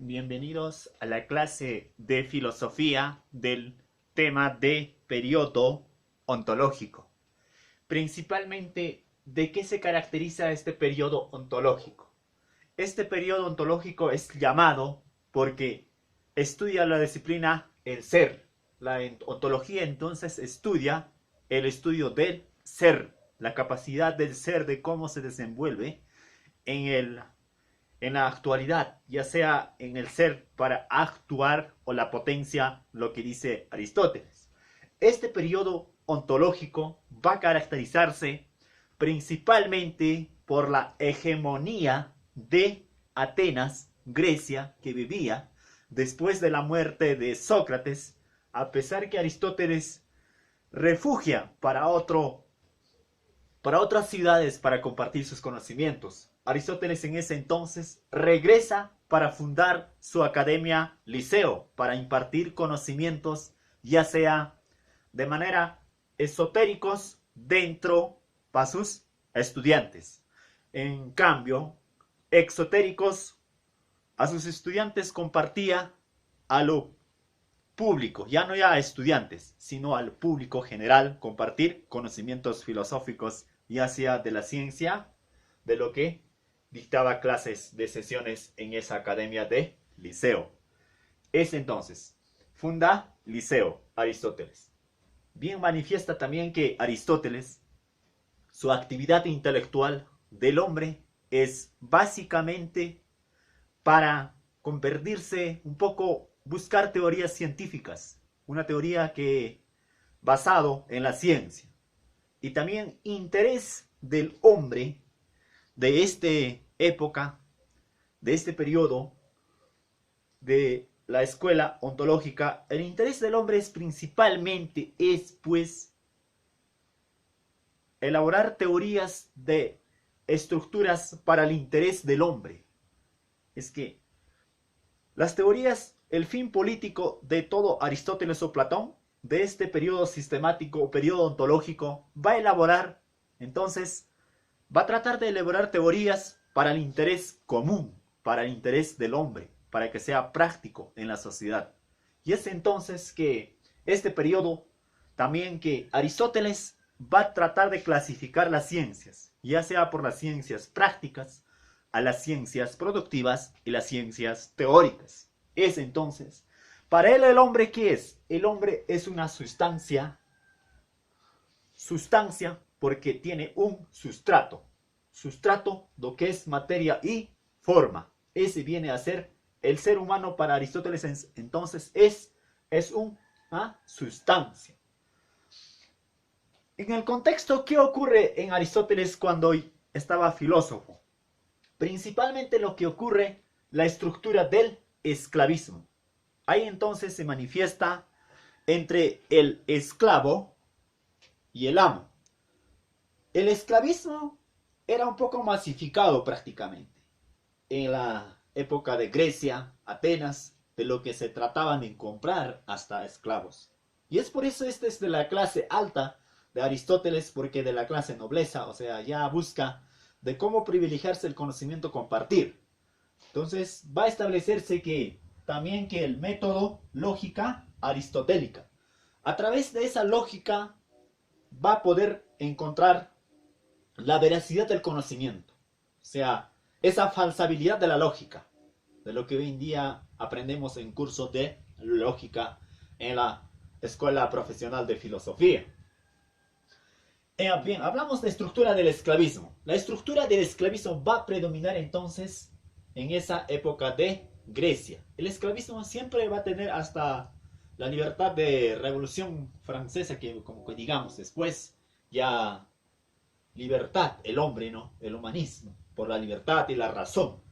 Bienvenidos a la clase de filosofía del tema de periodo ontológico. Principalmente, ¿de qué se caracteriza este periodo ontológico? Este periodo ontológico es llamado porque estudia la disciplina el ser. La ontología entonces estudia el estudio del ser, la capacidad del ser, de cómo se desenvuelve en la actualidad, ya sea en el ser para actuar o la potencia, lo que dice Aristóteles. Este periodo ontológico va a caracterizarse principalmente por la hegemonía de Atenas, Grecia, que vivía después de la muerte de Sócrates, a pesar que Aristóteles refugia para otras ciudades para compartir sus conocimientos. Aristóteles en ese entonces regresa para fundar su academia Liceo, para impartir conocimientos, ya sea de manera esotéricos dentro para sus estudiantes. En cambio, exotéricos a sus estudiantes compartía a lo público, ya no ya a estudiantes, sino al público general, compartir conocimientos filosóficos, ya sea de la ciencia, de lo que dictaba clases de sesiones en esa academia de Liceo. Es entonces, funda Liceo Aristóteles. Bien manifiesta también que Aristóteles, su actividad intelectual del hombre es básicamente para convertirse un poco, buscar teorías científicas, una teoría que basado en la ciencia, y también interés del hombre de esta época, de este periodo de la escuela ontológica. El interés del hombre es principalmente, pues, elaborar teorías de estructuras para el interés del hombre. Es que las teorías, el fin político de todo Aristóteles o Platón, de este periodo sistemático o periodo ontológico, va a elaborar, entonces, va a tratar de elaborar teorías para el interés común, para el interés del hombre, para que sea práctico en la sociedad. Y es entonces que este periodo, también que Aristóteles va a tratar de clasificar las ciencias, ya sea por las ciencias prácticas, a las ciencias productivas y las ciencias teóricas. Es entonces, para él el hombre, ¿qué es? El hombre es una sustancia porque tiene un sustrato, lo que es materia y forma. Ese viene a ser el ser humano para Aristóteles. Entonces es una sustancia. En el contexto, ¿qué ocurre en Aristóteles cuando estaba filósofo? Principalmente lo que ocurre, la estructura del esclavismo. Ahí entonces se manifiesta entre el esclavo y el amo. El esclavismo era un poco masificado prácticamente en la época de Grecia, Atenas, de lo que se trataban de comprar hasta esclavos. Y es por eso este es de la clase alta de Aristóteles, porque de la clase nobleza, o sea, ya busca de cómo privilegiarse el conocimiento compartir. Entonces va a establecerse que también que el método lógica aristotélica. A través de esa lógica va a poder encontrar la veracidad del conocimiento. O sea, esa falsabilidad de la lógica, de lo que hoy en día aprendemos en cursos de lógica en la Escuela Profesional de Filosofía. Bien, hablamos de estructura del esclavismo. La estructura del esclavismo va a predominar entonces en esa época de Grecia. El esclavismo siempre va a tener hasta la libertad de Revolución Francesa, que como que digamos después ya libertad, el hombre, ¿no? El humanismo, por la libertad y la razón.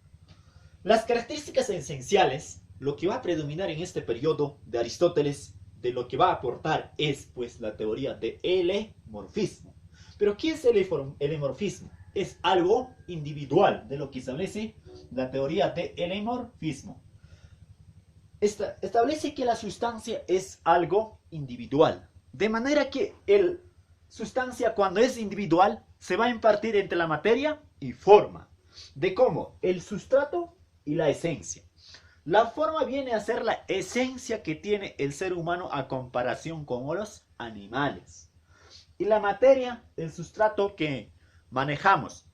Las características esenciales, lo que va a predominar en este periodo de Aristóteles, de lo que va a aportar es pues la teoría de helemorfismo. Pero ¿qué es el helemorfismo? Es algo individual, de lo que establece la teoría de helemorfismo. Establece que la sustancia es algo individual, de manera que la sustancia, cuando es individual, se va a impartir entre la materia y forma. ¿De cómo? El sustrato y la esencia. La forma viene a ser la esencia que tiene el ser humano a comparación con los animales. Y la materia, el sustrato que manejamos.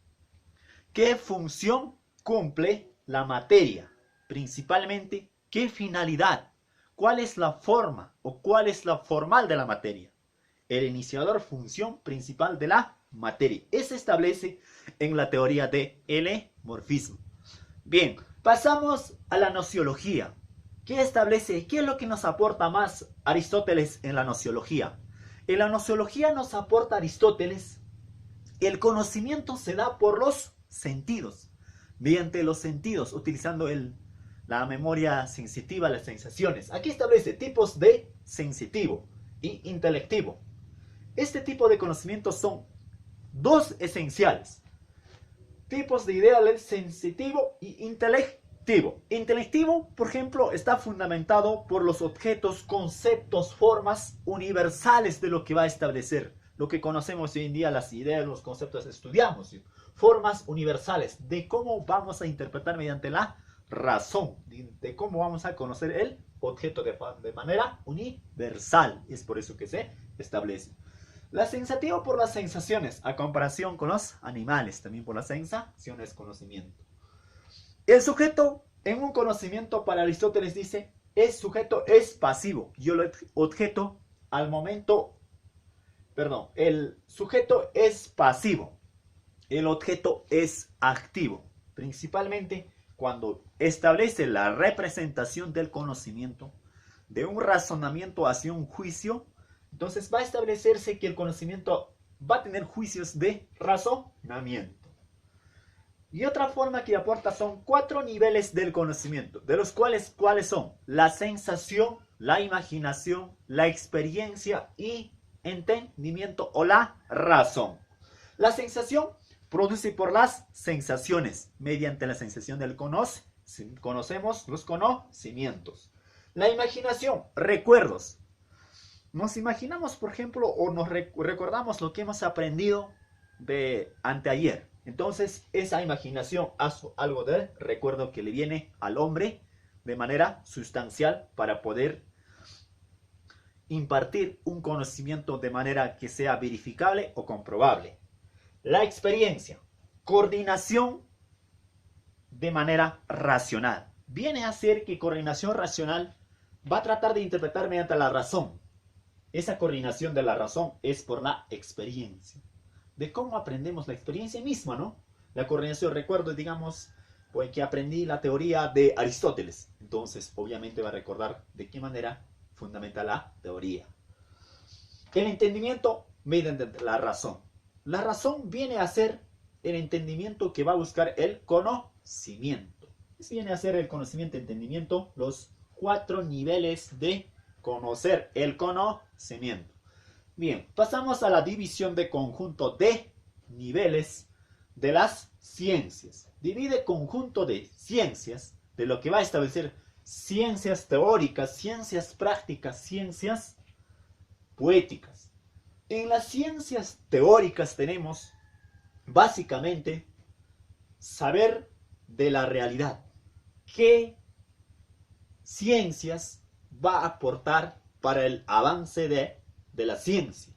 ¿Qué función cumple la materia? Principalmente, ¿qué finalidad? ¿Cuál es la forma o cuál es la formal de la materia? El iniciador, función principal de la materia. Eso establece en la teoría de morfismo. Bien, pasamos a la nociología. ¿Qué establece? ¿Qué es lo que nos aporta más Aristóteles en la nociología? En la nociología nos aporta Aristóteles, el conocimiento se da por los sentidos, mediante los sentidos, utilizando la memoria sensitiva, las sensaciones. Aquí establece tipos de sensitivo y intelectivo. Este tipo de conocimientos son dos esenciales. Tipos de ideales, sensitivo y intelectivo. Intelectivo, por ejemplo, está fundamentado por los objetos, conceptos, formas universales de lo que va a establecer. Lo que conocemos hoy en día, las ideas, los conceptos, estudiamos. Formas universales de cómo vamos a interpretar mediante la razón, de cómo vamos a conocer el objeto de manera universal. Es por eso que se establece. La sensativo por las sensaciones, a comparación con los animales, también por las sensaciones, conocimiento. El sujeto en un conocimiento para Aristóteles dice, el sujeto es pasivo y el objeto al momento, el sujeto es pasivo, el objeto es activo, principalmente cuando establece la representación del conocimiento de un razonamiento hacia un juicio. Entonces va a establecerse que el conocimiento va a tener juicios de razonamiento. Y otra forma que aporta son 4 niveles del conocimiento, de los cuales, ¿cuáles son? La sensación, la imaginación, la experiencia y entendimiento o la razón. La sensación produce por las sensaciones, mediante la sensación del conocemos los conocimientos. La imaginación, recuerdos. Nos imaginamos, por ejemplo, o nos recordamos lo que hemos aprendido de anteayer. Entonces, esa imaginación hace algo de recuerdo que le viene al hombre de manera sustancial para poder impartir un conocimiento de manera que sea verificable o comprobable. La experiencia, coordinación de manera racional. Viene a ser que coordinación racional va a tratar de interpretar mediante la razón. Esa coordinación de la razón es por la experiencia. De cómo aprendemos la experiencia misma, ¿no? La coordinación, recuerdo, digamos, pues que aprendí la teoría de Aristóteles. Entonces, obviamente va a recordar de qué manera fundamenta la teoría. El entendimiento mediante la razón. La razón viene a ser el entendimiento que va a buscar el conocimiento. Viene a ser el conocimiento, entendimiento, los 4 niveles de conocer el conocimiento. Bien, pasamos a la división de conjunto de niveles de las ciencias. Divide conjunto de ciencias de lo que va a establecer ciencias teóricas, ciencias prácticas, ciencias poéticas. En las ciencias teóricas tenemos básicamente saber de la realidad. ¿Qué ciencias va a aportar para el avance de la ciencia?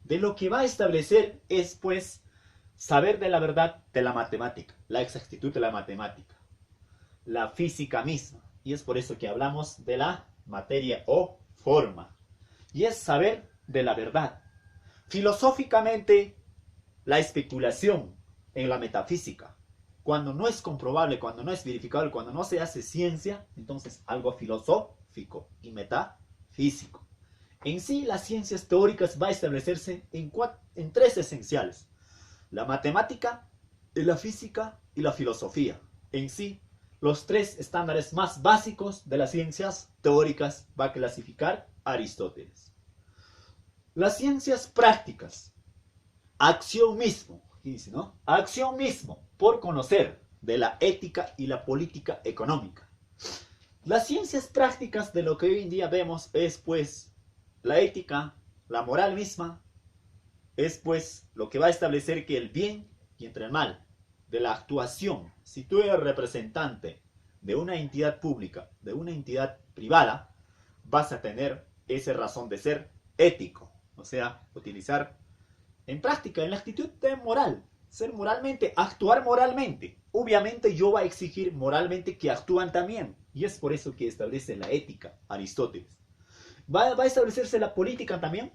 De lo que va a establecer es pues saber de la verdad de la matemática, la exactitud de la matemática, la física misma. Y es por eso que hablamos de la materia o forma. Y es saber de la verdad. Filosóficamente, la especulación en la metafísica. Cuando no es comprobable, cuando no es verificable, cuando no se hace ciencia, entonces algo filosófico y metafísico. En sí, las ciencias teóricas va a establecerse en 3 esenciales. La matemática, la física y la filosofía. En sí, los 3 estándares más básicos de las ciencias teóricas va a clasificar Aristóteles. Las ciencias prácticas. Acción mismo, dice, ¿no? Acción mismo, por conocer de la ética y la política económica. Las ciencias prácticas de lo que hoy en día vemos es pues la ética, la moral misma, es pues lo que va a establecer que el bien y entre el mal, de la actuación, si tú eres representante de una entidad pública, de una entidad privada, vas a tener esa razón de ser ético. O sea, utilizar en práctica, en la actitud de moral, ser moralmente, actuar moralmente. Obviamente yo va a exigir moralmente que actúan también. Y es por eso que establece la ética Aristóteles. Va a establecerse la política también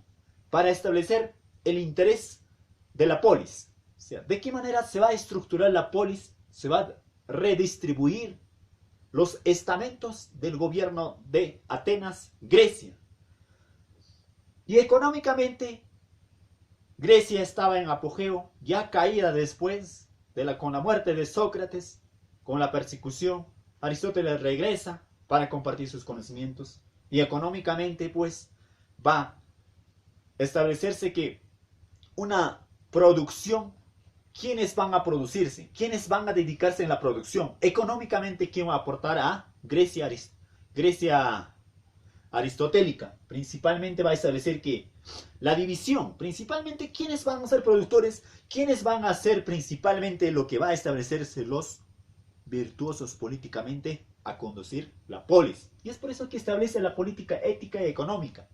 para establecer el interés de la polis. O sea, de qué manera se va a estructurar la polis, se va a redistribuir los estamentos del gobierno de Atenas, Grecia. Y económicamente, Grecia estaba en apogeo, ya caída después con la muerte de Sócrates, con la persecución. Aristóteles regresa para compartir sus conocimientos y económicamente pues va a establecerse que una producción, ¿quiénes van a producirse? ¿Quiénes van a dedicarse en la producción? Económicamente, ¿quién va a aportar a Grecia aristotélica? Principalmente va a establecer que la división, principalmente, ¿quiénes van a ser productores? ¿Quiénes van a ser principalmente lo que va a establecerse los virtuosos políticamente a conducir la polis? Y es por eso que establece la política ética y económica.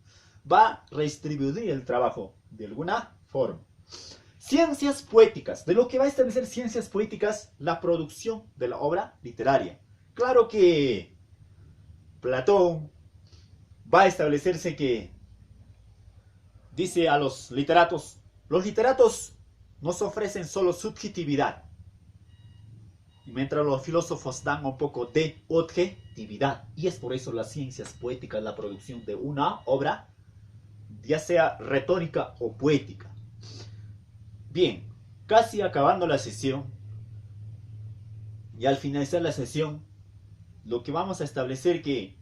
Va a redistribuir el trabajo de alguna forma. Ciencias poéticas. De lo que va a establecer ciencias poéticas, la producción de la obra literaria. Claro que Platón va a establecerse que dice a los literatos nos ofrecen solo subjetividad, mientras los filósofos dan un poco de objetividad. Y es por eso las ciencias poéticas, la producción de una obra, ya sea retórica o poética. Bien, casi acabando la sesión, y al finalizar la sesión, lo que vamos a establecer que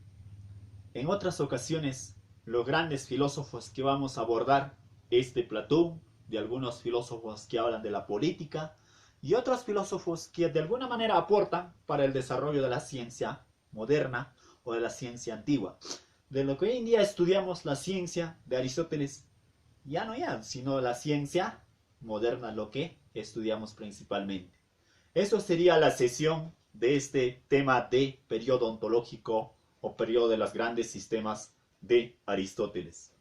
en otras ocasiones los grandes filósofos que vamos a abordar es de Platón, de algunos filósofos que hablan de la política y otros filósofos que de alguna manera aportan para el desarrollo de la ciencia moderna o de la ciencia antigua. De lo que hoy en día estudiamos la ciencia de Aristóteles, sino la ciencia moderna, lo que estudiamos principalmente. Eso sería la sesión de este tema de periodo ontológico o periodo de los grandes sistemas de Aristóteles.